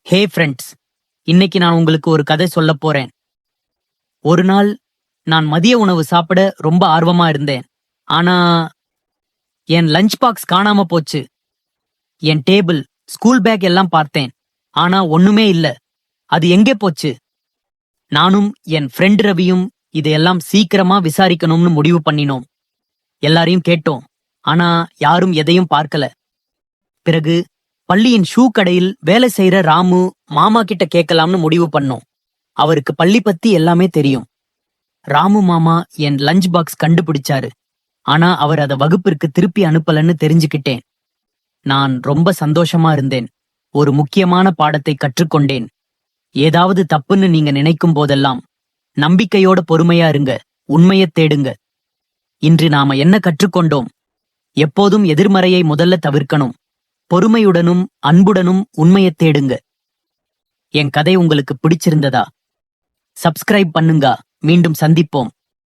Hey friends, இன்னைக்கு நான் உங்களுக்கு ஒரு கதை சொல்ல போறேன். ஒரு நாள் நான் மதிய உணவு சாப்பிட ரொம்ப ஆர்வமா இருந்தேன். ஆனா என் லஞ்ச் பாக்ஸ் காணாம போச்சு. என் டேபிள், ஸ்கூல் பேக் எல்லாம் பார்த்தேன். ஆனா ஒண்ணுமே இல்ல. அது எங்கே போச்சு? நானும் என் ஃப்ரெண்ட் ரவியும் இதையெல்லாம் சீக்கிரமா விசாரிக்கணும்னு முடிவு பண்ணினோம். எல்லாரையும் கேட்டோம். ஆனா யாரும் எதையும் பார்க்கல. பிறகு பள்ளியின் ஷூ கடையில் வேலை செய்யற ராமு மாமா கிட்ட கேட்கலாம்னு முடிவு பண்ணோம். அவருக்கு பள்ளி பத்தி எல்லாமே தெரியும். ராமு மாமா என் லஞ்ச் பாக்ஸ் கண்டுபிடிச்சாரு. ஆனா அவர் அத வகுப்பிற்கு திருப்பி அனுப்பலன்னு தெரிஞ்சுக்கிட்டேன். நான் ரொம்ப சந்தோஷமா இருந்தேன். ஒரு முக்கியமான பாடத்தை கற்றுக்கொண்டேன். ஏதாவது தப்புன்னு நீங்க நினைக்கும் போதெல்லாம் நம்பிக்கையோட பொறுமையா இருங்க. உண்மையத் தேடுங்க. இன்று நாம என்ன கற்றுக்கொண்டோம்? எப்போதும் எதிர்மறையை முதல்ல தவிர்க்கணும். பொறுமையுடனும் அன்புடனும் உண்மையத் தேடுங்க. என் கதை உங்களுக்கு பிடிச்சிருந்ததா? சப்ஸ்கிரைப் பண்ணுங்க. மீண்டும் சந்திப்போம்.